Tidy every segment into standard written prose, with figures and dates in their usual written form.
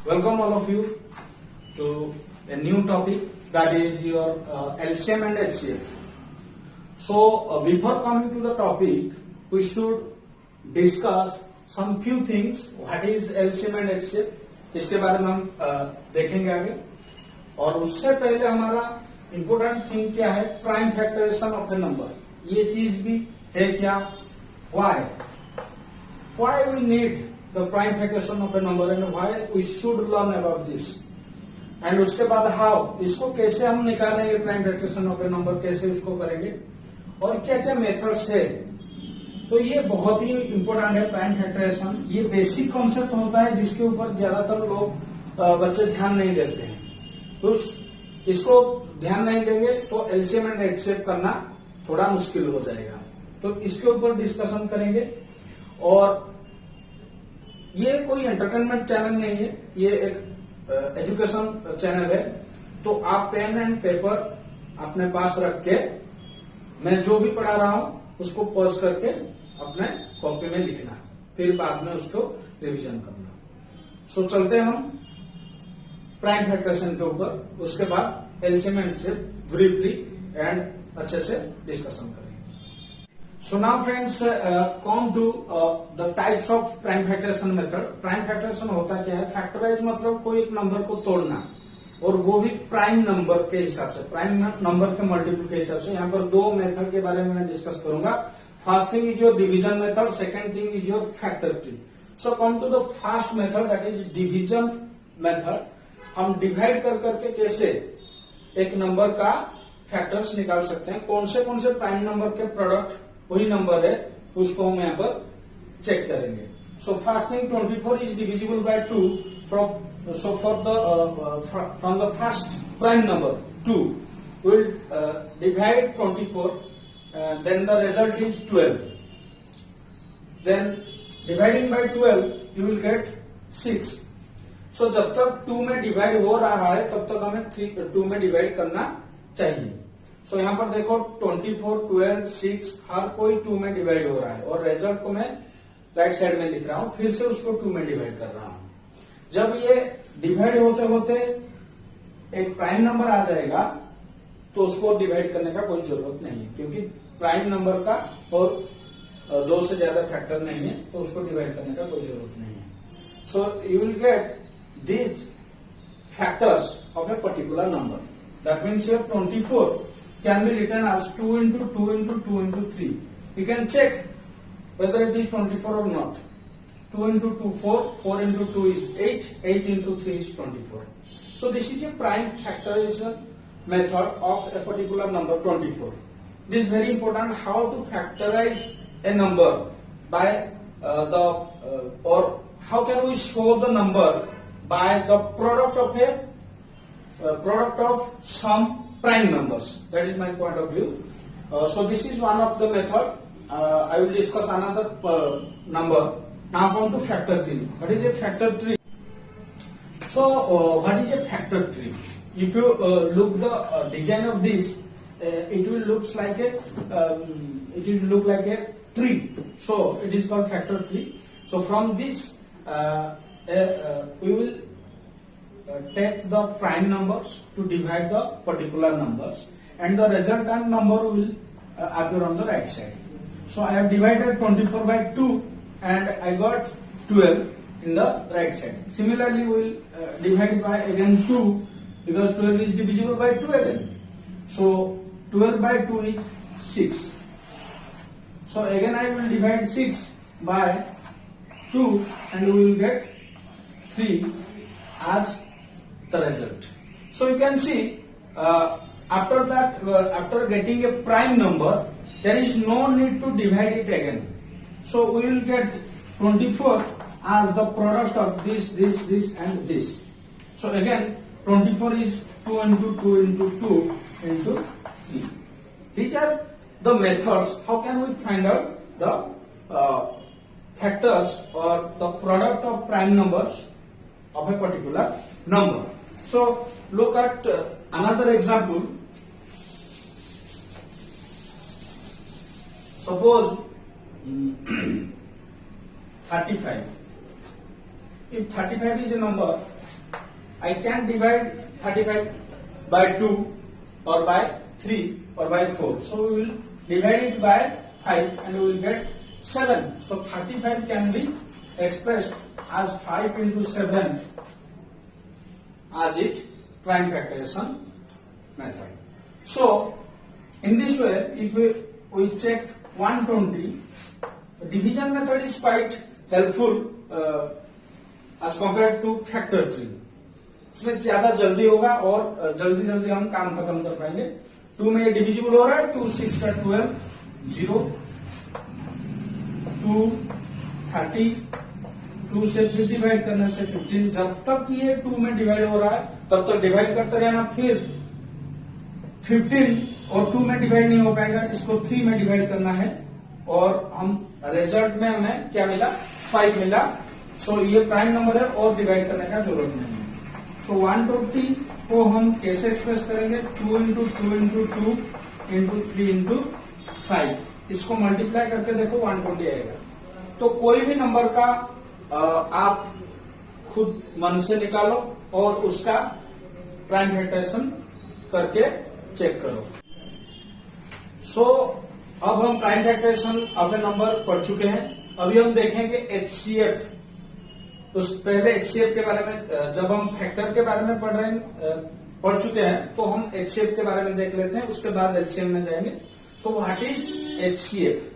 Welcome all of you to a new topic, that is your LCM and HCF. So before coming to the topic, we should discuss some few things. What is LCM and HCF? इसके बारे में हम देखेंगे आगे. और उससे पहले हमारा इम्पोर्टेंट थिंग क्या है, prime factorisation of a number. ये चीज भी है क्या, why we need the prime factorization of a number and why we should learn about this. And उसके बाद हाउ, इसको कैसे हम निकालेंगे, prime factorisation of a number कैसे इसको करेंगे और क्या क्या मेथड्स है. तो ये बहुत ही इंपॉर्टेंट है प्राइम फैक्टराइजेशन. ये बेसिक कॉन्सेप्ट होता है जिसके ऊपर ज्यादातर लोग बच्चे ध्यान नहीं देते हैं. तो इसको ध्यान नहीं देंगे तो एलसीएम एंड एचसीएफ करना थोड़ा मुश्किल हो जाएगा. तो इसके ऊपर डिस्कशन करेंगे. और ये कोई एंटरटेनमेंट चैनल नहीं है, ये एक एजुकेशन चैनल है. तो आप पेन एंड पेपर अपने पास रख के मैं जो भी पढ़ा रहा हूं उसको पॉज करके अपने कॉपी में लिखना, फिर बाद में उसको रिवीजन करना. सो चलते हैं हम प्राइम फैक्टराइजेशन के ऊपर. उसके बाद LCM and HCF briefly and अच्छे से डिस्कशन करेंगे. So now friends, come to the types of prime factorization method. Prime factorization होता क्या है, फैक्टराइज मतलब कोई एक नंबर को तोड़ना, और वो भी प्राइम नंबर के हिसाब से, प्राइम नंबर के मल्टीपल के हिसाब से. यहाँ पर दो मेथड के बारे में मैं डिस्कस करूंगा. First thing is your division method, second thing is your factor tree. So come to the first method, that is division method. हम डिवाइड कर करके कैसे एक नंबर का फैक्टर्स निकाल सकते हैं, कौन से प्राइम नंबर के प्रोडक्ट वही नंबर है, उसको हम यहाँ पर चेक करेंगे. So first thing, 24 is divisible by 2. So from the first prime number 2, we'll divide 24. Then the result is 12. Then dividing by 12, you will get 6. So जब तक 2 में डिवाइड हो रहा है तब तक हमें 2 में डिवाइड करना चाहिए. सो यहाँ पर देखो 24, 12, 6 हर कोई 2 में डिवाइड हो रहा है, और रिजल्ट को मैं राइट साइड में लिख रहा हूं, फिर से उसको 2 में डिवाइड कर रहा हूं. जब ये डिवाइड होते होते एक प्राइम नंबर आ जाएगा तो उसको डिवाइड करने का कोई जरूरत नहीं है, क्योंकि प्राइम नंबर का और 2 से ज्यादा फैक्टर नहीं है, तो उसको डिवाइड करने का कोई जरूरत नहीं है. So you will get these factors of a particular number. That means your 24 can be written as 2 into 2 into 2 into 3. You can check whether it is 24 or not. 2 into 2, 4, 4 into 2 is 8, 8 into 3 is 24. So this is a prime factorization method of a particular number 24. This is very important, how to factorize a number by or how can we show the number by the product of some prime numbers. That is my point of view. So this is one of the method. I will discuss another number. Now come to factor tree. What is a factor tree? So what is a factor tree? If you look the design of this, it will look like a tree. So it is called factor tree. So from this we will take the prime numbers to divide the particular numbers, and the resultant number will appear on the right side. So I have divided 24 by 2 and I got 12 in the right side. Similarly, we will divide by again 2, because 12 is divisible by 2 again. So 12 by 2 is 6. So again I will divide 6 by 2 and we will get 3 as the result. So you can see after that, after getting a prime number, there is no need to divide it again. So we will get 24 as the product of this and this. So again 24 is 2 into 2 into 2 into 3. These are the methods. How can we find out the factors or the product of prime numbers of a particular number? So look at another example. Suppose 35. If 35 is a number, I can divide 35 by 2 or by 3 or by 4. So we will divide it by 5 and we will get 7. So 35 can be expressed as 5 into 7 as its prime factorization method. So in this way, if we check 120, the division method is quite helpful as compared to factor tree. इसमें ज्यादा जल्दी होगा और जल्दी हम काम खत्म कर पाएंगे। 2 में ये डिविजिबल हो रहा है, 2 6 का 12, 0, 2 30, 2 से फिर डिवाइड करने से 15। जब तक ये 2 में डिवाइड हो रहा है तब तक डिवाइड करते रहना। फिर 15 और 2 में डिवाइड नहीं हो पाएगा, इसको 3 में डिवाइड करना है और हम रिजल्ट में हमें क्या मिला, 5 मिला। सो ये प्राइम नंबर है और डिवाइड करने का जरूरत नहीं है। सो 120 को हम कैसे एक्सप्रेस करेंगे, 2 इंटू 2 इंटू 2 इंटू 3 इंटू 5। इसको मल्टीप्लाई करके देखो 120 आएगा। तो कोई भी नंबर का आप खुद मन से निकालो और उसका प्राइम फैक्टराइजेशन करके चेक करो। सो अब हम prime factorisation of a number पढ़ चुके हैं। अभी हम देखेंगे एचसीएफ। उस पहले एचसीएफ के बारे में, जब हम फैक्टर के बारे में पढ़ चुके हैं तो हम एचसीएफ के बारे में देख लेते हैं, उसके बाद एलसीएम में जाएंगे। So what is HCF?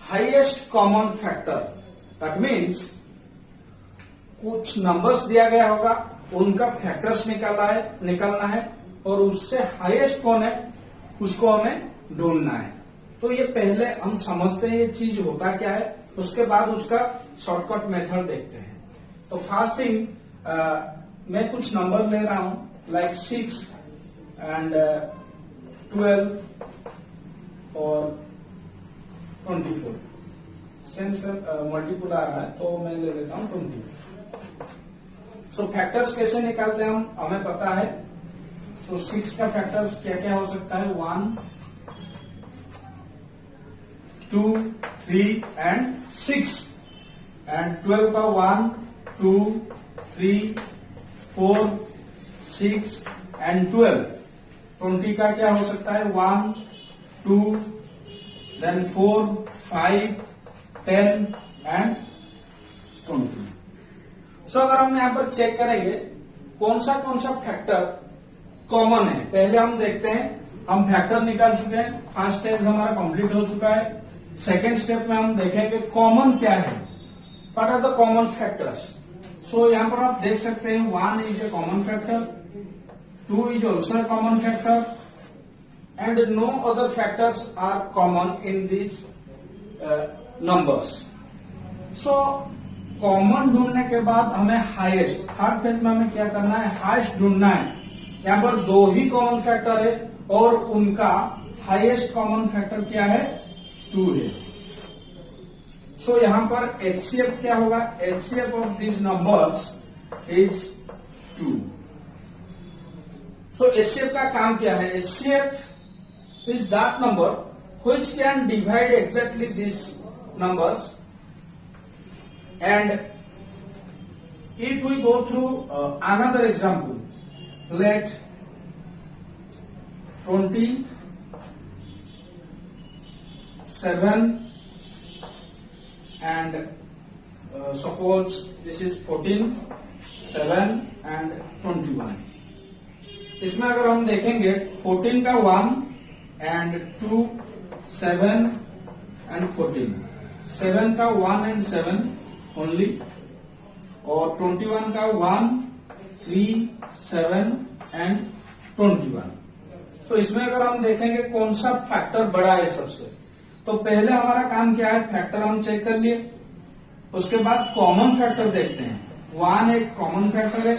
Highest common factor. That means कुछ नंबर्स दिया गया होगा, उनका फैक्टर्स निकालना है और उससे हाईएस्ट कौन है उसको हमें ढूंढना है। तो ये पहले हम समझते हैं ये चीज होता क्या है, उसके बाद उसका शॉर्टकट मेथड देखते हैं। तो फर्स्ट थिंग, मैं कुछ नंबर ले रहा हूं लाइक 6 एंड 12 और 24। सेम मल्टीपल आ रहा है तो मैं ले लेता हूं 20। सो फैक्टर्स कैसे निकालते हैं हम, हमें पता है। सो 6 का फैक्टर्स क्या क्या हो सकता है, 1 2 3 एंड 6। एंड 12 का 1 2 3 4 6 एंड 12। 20 का क्या हो सकता है, 1 2 देन 4 5 10 एंड 20। सो अगर हम यहां पर चेक करेंगे कौन सा फैक्टर कॉमन है, पहले हम देखते हैं। हम फैक्टर निकाल चुके हैं, फर्स्ट स्टेप हमारा कंप्लीट हो चुका है। सेकेंड स्टेप में हम देखेंगे कॉमन क्या है, what are the common factors. So यहां पर आप देख सकते हैं 1 is a common factor, 2 is also a common factor and no other factors are common in this numbers. So common ढूंढने के बाद हमें हाईएस्ट, थर्ड फेज में हमें क्या करना है, हाईएस्ट ढूंढना है। यहां पर 2 ही कॉमन फैक्टर है और उनका हाईएस्ट कॉमन फैक्टर क्या है, 2 है। सो यहां पर एचसीएफ क्या होगा, HCF of this numbers is 2। So HCF का काम क्या है, HCF is that number which can divide exactly this numbers and if we go through another example, let 27 and suppose this is 14 7 and 21। इसमें अगर हम देखेंगे 14 का 1 and 2 7 and 14, 7 का 1 and 7 ओनली और 21 का 1 3 7 एंड 21। तो इसमें अगर हम देखेंगे कौन सा फैक्टर बड़ा है सबसे, तो पहले हमारा काम क्या है, फैक्टर हम चेक कर लिए, उसके बाद कॉमन फैक्टर देखते हैं। 1 एक कॉमन फैक्टर है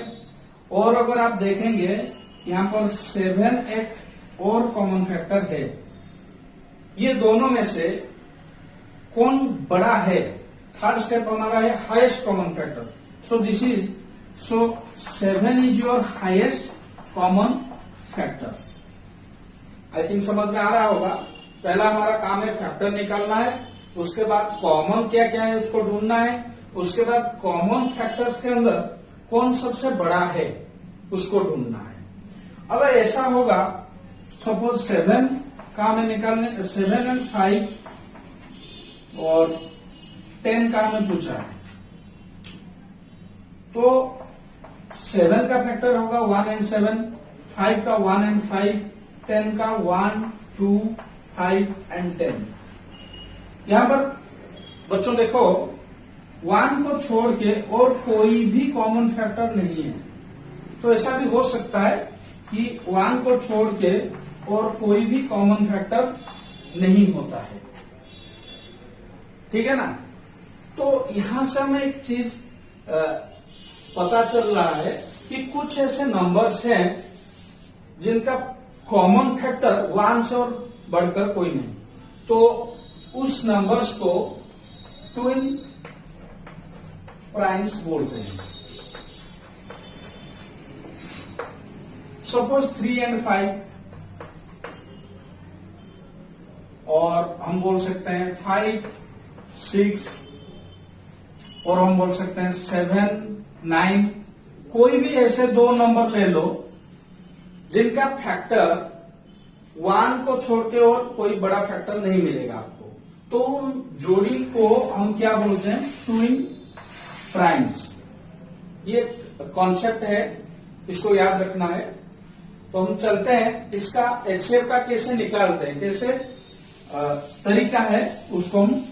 और अगर आप देखेंगे यहां पर 7 एक और कॉमन फैक्टर है। ये दोनों में से कौन बड़ा है, थर्ड स्टेप हमारा है highest common factor. So this is, so 7 is your highest common factor. I think समझ में आ रहा होगा। पहला हमारा काम है फैक्टर निकालना है, उसके बाद कॉमन क्या क्या है उसको ढूंढना है, उसके बाद कॉमन फैक्टर्स के अंदर कौन सबसे बड़ा है उसको ढूंढना है। अगर ऐसा होगा, सपोज 7 का हमें निकालने, 7 और 5 और 10 का हमें पूछा है, तो 7 का फैक्टर होगा 1 एंड 7, 5 का 1 एंड 5, 10 का 1, 2, 5 एंड 10। यहां पर बच्चों देखो 1 को छोड़ के और कोई भी कॉमन फैक्टर नहीं है, तो ऐसा भी हो सकता है कि 1 को छोड़ के और कोई भी कॉमन फैक्टर नहीं होता है, ठीक है ना। तो यहां से हमें एक चीज पता चल रहा है कि कुछ ऐसे नंबर्स हैं जिनका कॉमन फैक्टर 1 से और बढ़कर कोई नहीं, तो उस नंबर्स को ट्विन प्राइम्स बोलते हैं। सपोज 3 एंड 5, और हम बोल सकते हैं 5, 6, और हम बोल सकते हैं 7, 9। कोई भी ऐसे दो नंबर ले लो जिनका फैक्टर 1 को छोड़ के और कोई बड़ा फैक्टर नहीं मिलेगा आपको, तो उन जोड़ी को हम क्या बोलते हैं, ट्विन प्राइम्स। ये कॉन्सेप्ट है, इसको याद रखना है। तो हम चलते हैं, इसका एचसीएफ का कैसे निकालते हैं, कैसे तरीका है उसको हम,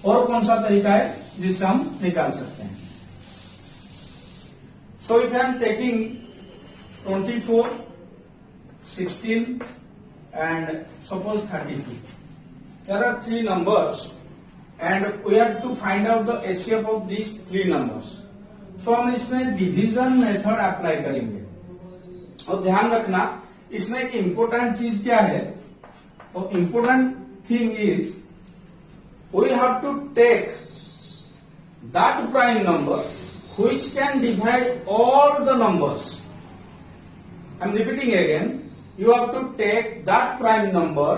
और कौन सा तरीका है जिससे हम निकाल सकते हैं। So if I am taking 24, 16 and suppose 32, there are 3 numbers and we have to find out the HCF of these 3 numbers. So हम इसमें डिवीजन मेथड अप्लाई करेंगे। और ध्यान रखना, इसमें एक इंपोर्टेंट चीज क्या है, तो important thing is we have to take that prime number which can divide all the numbers. I am repeating again, you have to take that prime number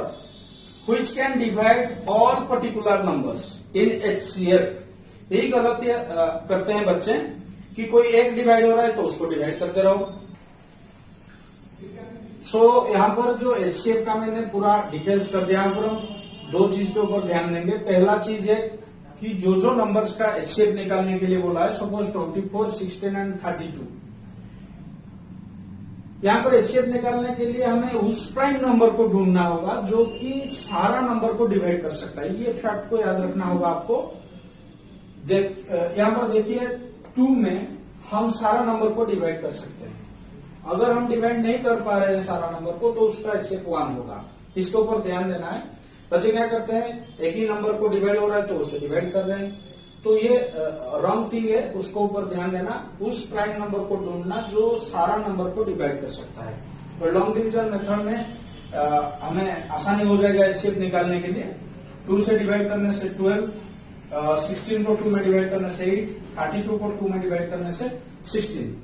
which can divide all particular numbers in HCF. यही गलती करते हैं बच्चे कि कोई एक divide हो रहा है तो उसको डिवाइड करते रहो। सो यहाँ पर जो HCF का मैंने पूरा डिटेल्स कर दिया। यहाँ पर हम 2 चीज के ऊपर ध्यान देंगे। पहला चीज है कि जो नंबर्स का HCF निकालने के लिए बोला है, सपोज 24, 16 एंड 32, यहां पर HCF निकालने के लिए हमें उस प्राइम नंबर को ढूंढना होगा जो कि सारा नंबर को डिवाइड कर सकता है। ये फैक्ट को याद रखना होगा आपको। यहां पर देखिए 2 में हम सारा नंबर को डिवाइड कर सकते हैं। अगर हम डिवाइड नहीं कर पा रहे हैं सारा नंबर को, तो उसका HCF 1 होगा। इसके ऊपर ध्यान देना है। बच्चे क्या करते हैं, एक ही नंबर को डिवाइड हो रहा है तो उसे डिवाइड कर रहे हैं, तो ये रॉन्ग थिंग है, उसको ऊपर ध्यान देना। उस प्राइम नंबर को ढूंढना जो सारा नंबर को डिवाइड कर सकता है। तो लॉन्ग डिवीजन मेथड में हमें आसानी हो जाएगा HCF निकालने के लिए। 2 से डिवाइड करने से 12, 16 को 2 में डिवाइड करने से 8, 32 को 2 में डिवाइड करने से 16,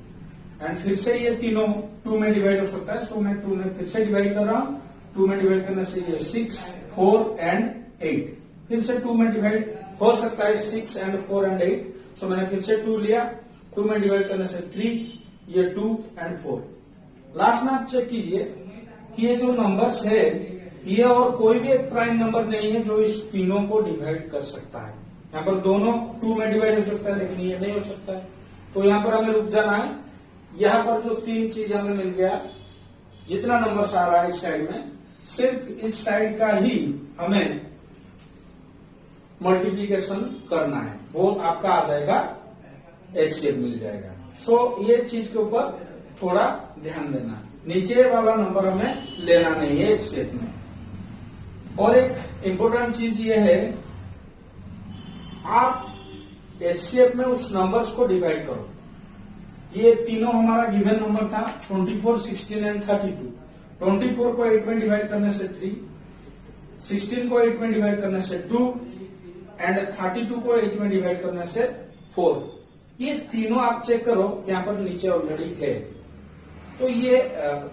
एंड फिर से ये तीनों 2 में डिवाइड हो सकता है। सो मैं 2 में फिर से डिवाइड कर रहा हूं। 2 में डिवाइड करने से ये 6, 4 एंड 8, फिर से 2 में डिवाइड हो सकता है 6 एंड 4 एंड 8। सो मैंने फिर से 2 लिया। 2 में डिवाइड करने से 3, ये 2 एंड 4। लास्ट में आप चेक कीजिए कि ये जो नंबर्स है, ये और कोई भी एक प्राइम नंबर नहीं है जो इस तीनों को डिवाइड कर सकता है। यहाँ पर दोनों 2 में डिवाइड हो सकता है, लेकिन ये नहीं हो सकता है। तो यहाँ पर हमें रुक जाना है। यहाँ पर जो 3 चीज हमें मिल गया, जितना नंबर आ रहा है इस साइड में, सिर्फ इस साइड का ही हमें मल्टीप्लीकेशन करना है, वो आपका आ जाएगा, HCF मिल जाएगा। सो ये चीज के ऊपर थोड़ा ध्यान देना, नीचे वाला नंबर हमें लेना नहीं है HCF में। और एक इंपॉर्टेंट चीज ये है, आप HCF में उस नंबर्स को डिवाइड करो। ये तीनों हमारा गिवन नंबर था, 24, 16 एंड 32। 24 को 8 में डिवाइड करने से 3, 16 को 8 में डिवाइड करने से 2 एंड 32 को 8 में डिवाइड करने से 4। ये तीनों आप चेक करो, यहाँ पर नीचे ऑलरेडी है। तो ये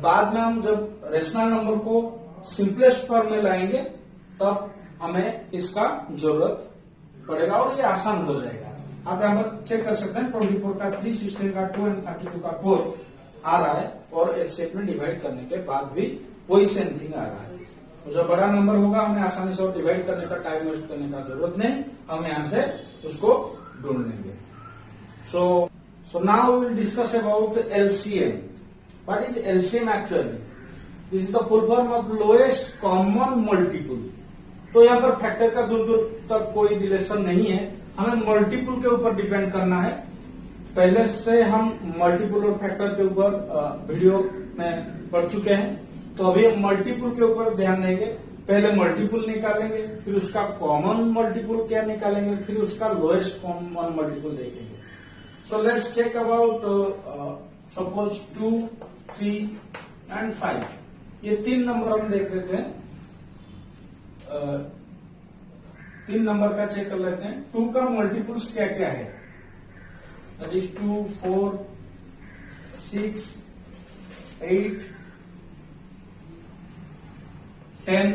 बाद में हम जब रेशनल नंबर को सिंपलेस्ट फॉर्म में लाएंगे तब हमें इसका जरूरत पड़ेगा और ये आसान हो जाएगा। आप यहाँ पर चेक कर सकते हैं 24 का 3, 16 का 2 एंड 32 का 4 आ रहा है, और एचसीएफ में डिवाइड करने के बाद भी वही सेम थिंग आ रहा है। तो जो बड़ा नंबर होगा हमें आसानी से और डिवाइड करने का टाइम वेस्ट करने का जरूरत नहीं, हम यहाँ से उसको ढूंढ लेंगे। So now we will discuss about LCM. What is LCM actually? This is the full form of lowest common multiple. तो यहाँ पर फैक्टर का दूर दूर तक कोई रिलेशन नहीं है, हमें मल्टीपल के ऊपर डिपेंड करना है। पहले से हम मल्टीपल और फैक्टर के ऊपर वीडियो में पढ़ चुके हैं, तो अभी हम मल्टीपल के ऊपर ध्यान देंगे। पहले मल्टीपल निकालेंगे, फिर उसका कॉमन मल्टीपल क्या निकालेंगे, फिर उसका लोएस्ट कॉमन मल्टीपल देखेंगे। So let's check about suppose 2, 3 and 5। ये 3 नंबर हम देख लेते हैं। 3 नंबर का चेक कर लेते हैं। 2 का मल्टीपल्स क्या क्या है, दैट इज 2, 4, 6, 8, 10।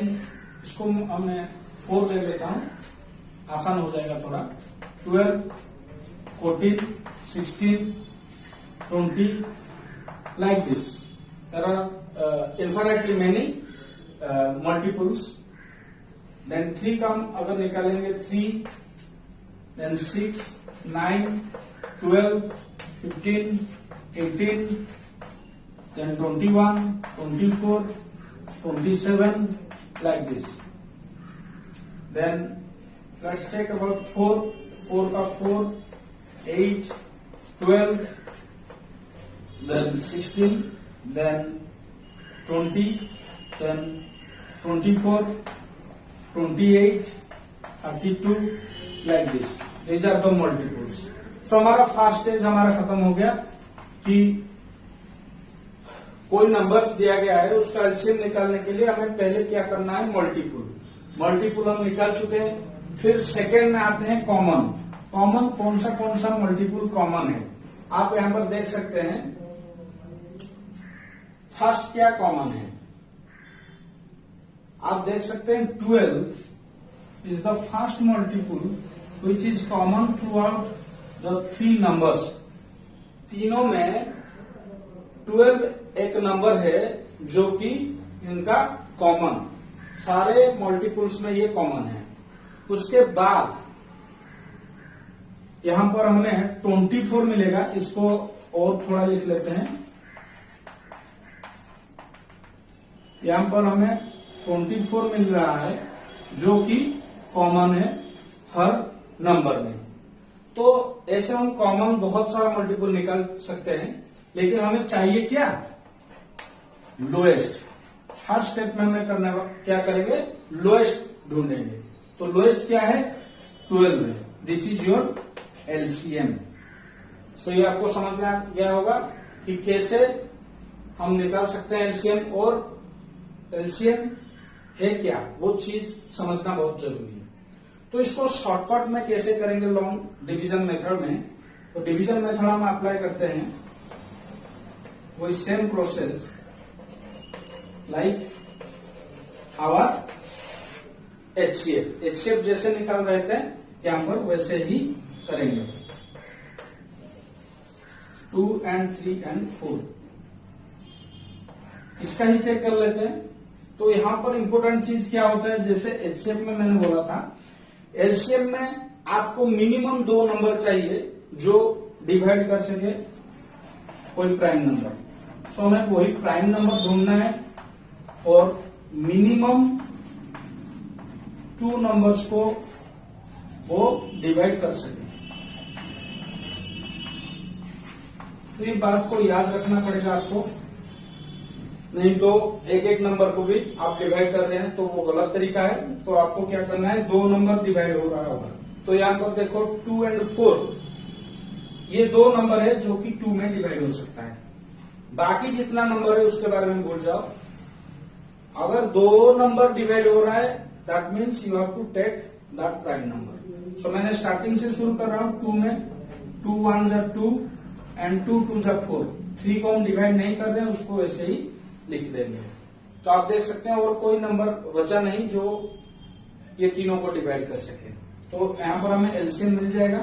इसको मैं 4 ले लेता हूं, आसान हो जाएगा थोड़ा। 12, 14, 16, 20, like this. There are infinitely many multiples. Then 3 का हम अगर निकालेंगे 3, then 6, 9, 12, 15, 18, then 21, 24, 27, like this. Then let's check about 4. 4 का 4, 8, 12, then 16, then 20, then 24, 28, 32, like this. These are the multiples. So हमारा फर्स्ट स्टेज हमारा खत्म हो गया कि कोई नंबर्स दिया गया है, उसका एलसीएम निकालने के लिए हमें पहले क्या करना है, मल्टीपल हम निकाल चुके हैं। फिर सेकेंड में आते हैं कॉमन। कौन सा मल्टीपल कॉमन है, आप यहां पर देख सकते हैं। फर्स्ट क्या कॉमन है, आप देख सकते हैं 12 is the first multiple which is common through out the 3 numbers. तीनों में 12 एक नंबर है जो कि इनका कॉमन, सारे मल्टीपल्स में ये कॉमन है। उसके बाद यहां पर हमें 24 मिलेगा, इसको और थोड़ा लिख लेते हैं। यहां पर हमें 24 मिल रहा है जो कि कॉमन है हर नंबर में। तो ऐसे हम कॉमन बहुत सारा मल्टीपल निकाल सकते हैं, लेकिन हमें चाहिए क्या, लोएस्ट। हर स्टेप में हमें करने क्या करेंगे, लोएस्ट ढूंढेंगे। तो लोएस्ट क्या है, 12 है। This is your LCM. So ये आपको समझ में आ गया होगा कि कैसे हम निकाल सकते हैं एलसीएम, और एलसीएम है क्या, वो चीज समझना बहुत जरूरी है। तो इसको शॉर्टकट में कैसे करेंगे, लॉन्ग डिवीजन मेथड में। तो डिवीजन मेथड हम अप्लाई करते हैं, वो same process like our HCF जैसे निकाल रहे थे यहां पर, वैसे ही करेंगे। 2 and 3 and 4 इसका ही चेक कर लेते हैं। तो यहां पर इंपॉर्टेंट चीज क्या होता है, जैसे एचसीएफ में मैंने बोला था, एलसीएम में आपको मिनिमम 2 नंबर चाहिए जो डिवाइड कर सके कोई प्राइम नंबर। सो हमें वही प्राइम नंबर ढूंढना है और मिनिमम 2 नंबर्स को वो डिवाइड कर सके। तो ये बात को याद रखना पड़ेगा आपको, नहीं तो एक नंबर को भी आप डिवाइड कर रहे हैं तो वो गलत तरीका है। तो आपको क्या करना है, 2 नंबर डिवाइड हो रहा होगा। तो यहाँ पर देखो 2 and 4, ये 2 नंबर है जो कि 2 में डिवाइड हो सकता है। बाकी जितना नंबर है उसके बारे में भूल जाओ। अगर 2 नंबर डिवाइड हो रहा है, that means you have to take that prime number. So मैंने स्टार्टिंग से शुरू कर रहा हूं 2 में, 2 1 जा 2 एंड 2 2 जा 4। 3 को हम डिवाइड नहीं कर रहे हैं, उसको वैसे ही लिख देंगे। तो आप देख सकते हैं और कोई नंबर बचा नहीं जो ये तीनों को डिवाइड कर सके। तो यहां पर हमें एलसीएम मिल जाएगा।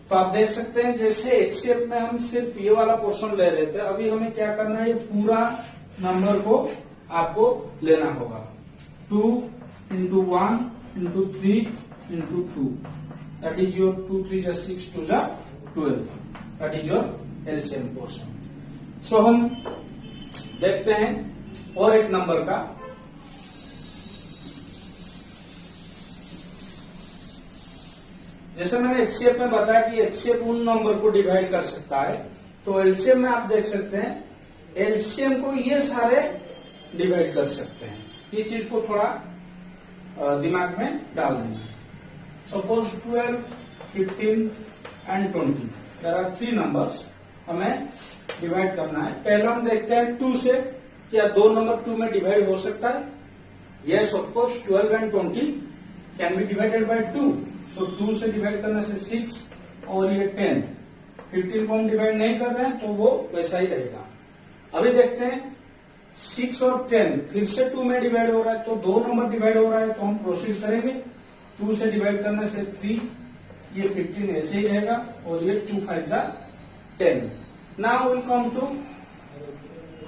तो आप देख सकते हैं जैसे एचसीएफ में हम सिर्फ ये वाला पोर्शन ले रहे थे, अभी हमें क्या करना है, ये पूरा नंबर को आपको लेना होगा। 2 into 1 into 3 into 2, that is your 2 3 जा 6 2 जा 12, that is your LCM portion। सो हम देखते हैं और एक नंबर का। जैसे मैंने एचसीएफ में बताया कि एचसीएफ उन नंबर को डिवाइड कर सकता है, तो एलसीएम में आप देख सकते हैं एलसीएम को ये सारे डिवाइड कर सकते हैं। ये चीज को थोड़ा दिमाग में डाल देना है। Suppose 12, 15 and 20, there are 3 numbers हमें डिवाइड करना है। पहला हम देखते हैं 2 से, क्या 2 नंबर 2 में डिवाइड हो सकता है? Yes of course, 12 and 20 can be divided by 2। सो 2 से डिवाइड करने से 6 और ये 10। 15 को हम डिवाइड नहीं कर रहे हैं तो वो वैसा ही रहेगा। अभी देखते हैं 6 और 10 फिर से 2 में डिवाइड हो रहा है, तो 2 नंबर डिवाइड हो रहा है, तो हम प्रोसीड करेंगे। 2 से डिवाइड करने से 3, ये 15 ऐसे ही रहेगा, और ये 2 5 जा 10। Now will come to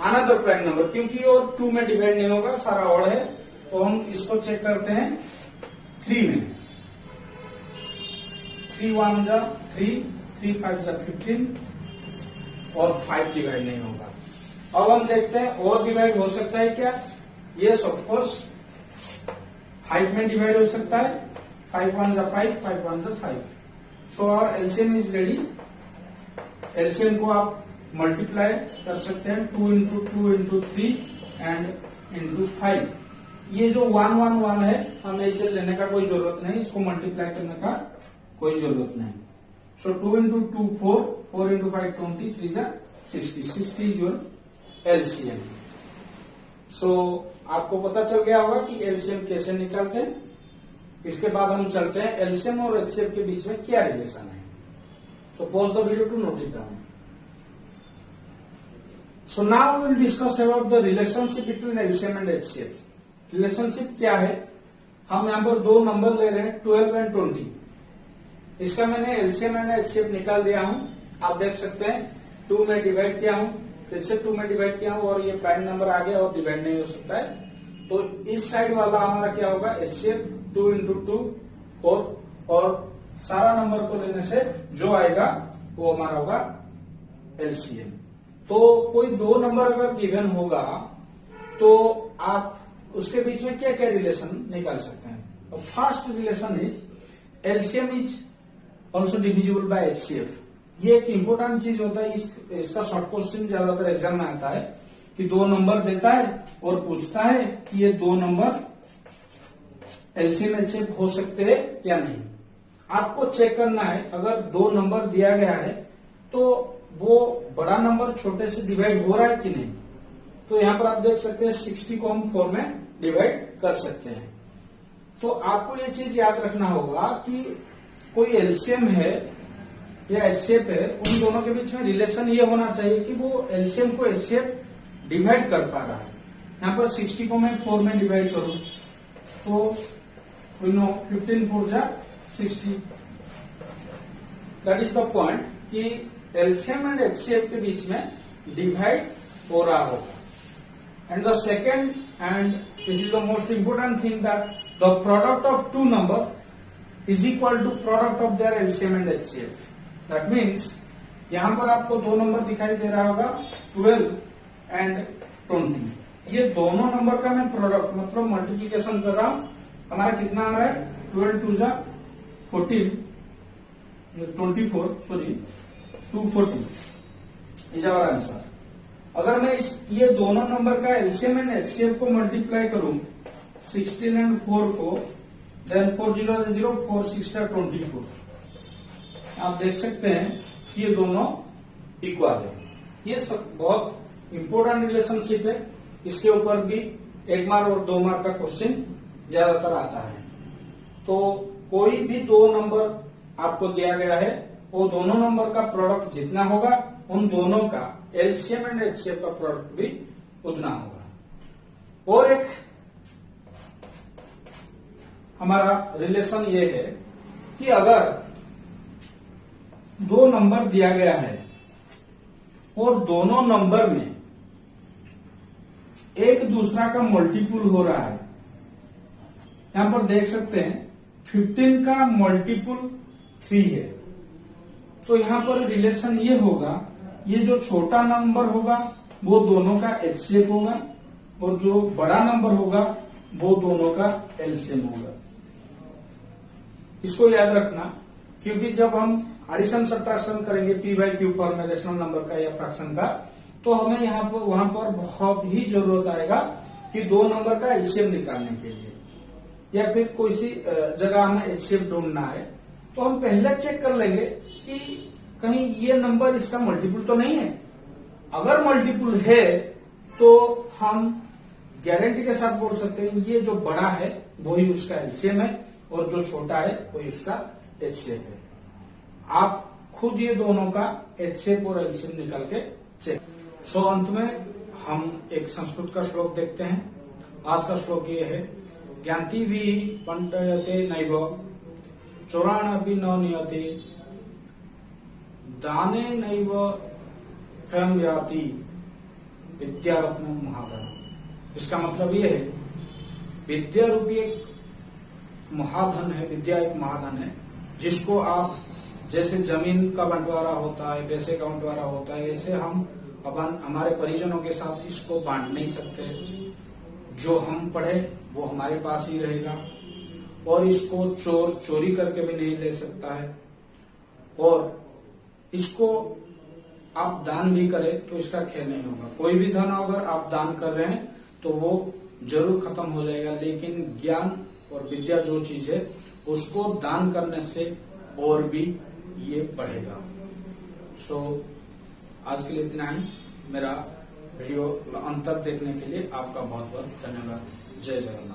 another prime number, क्योंकि और 2 में डिवाइड नहीं होगा, सारा ऑड है, तो हम इसको चेक करते हैं 3 में। 3 1 जा 3, 3 5 जा 15, और 5 डिवाइड नहीं होगा। अब हम देखते हैं और डिवाइड हो सकता है क्या? यस ऑफ कोर्स, 5 में डिवाइड हो सकता है। 5 1 जा 5, 5 1 जा 5। So our LCM is ready. LCM को आप मल्टीप्लाई कर सकते हैं 2 into 2 into 3 एंड into 5। ये जो 1 1 1 है, हमें इसे लेने का कोई जरूरत नहीं, इसको मल्टीप्लाई करने का कोई जरूरत नहीं। सो 2 into 2 4, 4 into 5 20, 3 जा 60, 60 इज योर एलसीएम। सो आपको पता चल गया होगा कि एलसीएम कैसे निकालते हैं। इसके बाद हम चलते हैं एलसीएम और एचसीएफ के बीच में क्या रिलेशन है। So pause the video to note it down. So now we will discuss about the relationship between LCM and HCF. Relationship क्या है? हम यहाँ पर 2 नंबर ले रहे हैं 12 एंड 20। इसका मैंने एलसीएम एंड एचसीएफ निकाल दिया हूं। आप देख सकते हैं 2 में डिवाइड किया हूं, फिर से 2 में डिवाइड किया हूं, और ये प्राइम नंबर आ गया और डिवाइड नहीं हो सकता है, तो इस साइड वाला हमारा क्या होगा? एचसीएफ 2 into 2 4, और सारा नंबर को लेने से जो आएगा वो हमारा होगा एलसीएम। तो कोई 2 नंबर अगर गिवन होगा तो आप उसके बीच में क्या क्या रिलेशन निकाल सकते हैं? First relation is LCM is also divisible by HCF. ये एक इंपॉर्टेंट चीज होता है, इसका शॉर्ट क्वेश्चन ज्यादातर एग्जाम में आता है कि 2 नंबर देता है और पूछता है कि ये 2 नंबर एलसीएम एचसीएफ हो सकते हैं या नहीं। आपको चेक करना है, अगर 2 नंबर दिया गया है तो वो बड़ा नंबर छोटे से डिवाइड हो रहा है कि नहीं। तो यहाँ पर आप देख सकते हैं 60 को हम 4 में डिवाइड कर सकते हैं। तो आपको ये चीज याद रखना होगा कि कोई एलसीएम है या एचसीएफ है, उन दोनों के बीच में रिलेशन ये होना चाहिए कि वो एलसीएम को एचसीएफ डिवाइड कर पा रहा है। यहाँ पर 60 को मैं 4 में डिवाइड करूं तो 15 4 जा 60। दैट इज द पॉइंट कि एलसीएम एंड एचसीएफ के बीच में डिवाइड हो रहा होगा। And the second, and this is the most important thing, that the product of 2 number is equal to product of their LCM and HCF. That means यहां पर आपको 2 नंबर दिखाई दे रहा होगा 12 एंड 20। ये दोनों नंबर का मैं प्रोडक्ट मतलब मल्टीप्लीकेशन कर रहा हूं। हमारा कितना आ रहा है? 12 2 जा 14, 24 सॉरी 240 इज आवर आंसर। अगर मैं ये दोनों नंबर का एलसीएम एंड एचसीएफ को मल्टीप्लाई करूं 16 एंड 4 को, देन 4 0 0 4 6 24। आप देख सकते हैं कि ये दोनों इक्वल है। ये सब बहुत इंपॉर्टेंट रिलेशनशिप है। इसके ऊपर भी 1 मार्क और 2 मार्क का क्वेश्चन ज्यादातर आता है। तो कोई भी 2 नंबर आपको दिया गया है, वो दोनों नंबर का प्रोडक्ट जितना होगा, उन दोनों का एलसीएम एंड एचसीएफ का प्रोडक्ट भी उतना होगा। और एक हमारा रिलेशन ये है कि अगर दो नंबर दिया गया है और दोनों नंबर में एक दूसरा का मल्टीपुल हो रहा है। यहां पर देख सकते हैं 15 का मल्टीपुल 3 है, तो यहां पर रिलेशन ये होगा, ये जो छोटा नंबर होगा वो दोनों का एचसीएफ होगा और जो बड़ा नंबर होगा वो दोनों का एलसीएम होगा। इसको याद रखना, क्योंकि जब हम एडिशन सब्ट्रैक्शन करेंगे पी बाई क्यू फॉर में रेशनल नंबर का या फ्रैक्शन का, तो हमें यहाँ पर वहां पर बहुत ही जरूरत आएगा कि दो नंबर का एलसीएम निकालने के लिए, या फिर कोई सी जगह हमें एचसीएफ ढूंढना है, तो हम पहले चेक कर लेंगे कि कहीं ये नंबर इसका मल्टीपुल तो नहीं है। अगर मल्टीपुल है तो हम गारंटी के साथ बोल सकते हैं ये जो बड़ा है वही उसका एलसीएम है और जो छोटा है वही उसका एचसीएफ है। आप खुद ये दोनों का एचसीएफ और एलसीएम निकाल के चेक। सो अंत में हम एक संस्कृत का श्लोक देखते हैं। आज का श्लोक ये है, ज्ञाति भी पंटयते नैव चोराण भी न नियते दाने नैव क्षयं याति विद्यारत्न महाधन। इसका मतलब ये है, विद्या रूपी एक महाधन है, विद्या एक महाधन है जिसको आप जैसे जमीन का बंटवारा होता है, पैसे का बंटवारा होता है, ऐसे हम अपन हमारे परिजनों के साथ इसको बांट नहीं सकते। जो हम पढ़े वो हमारे पास ही रहेगा और इसको चोर चोरी करके भी नहीं ले सकता है, और इसको आप दान भी करें तो इसका खेल नहीं होगा। कोई भी धन अगर आप दान कर रहे हैं तो वो जरूर खत्म हो जाएगा, लेकिन ज्ञान और विद्या जो चीज है उसको दान करने से और भी ये बढ़ेगा। सो आज के लिए इतना ही। मेरा वीडियो अंत तक देखने के लिए आपका बहुत बहुत धन्यवाद। जय जगन्नाथ।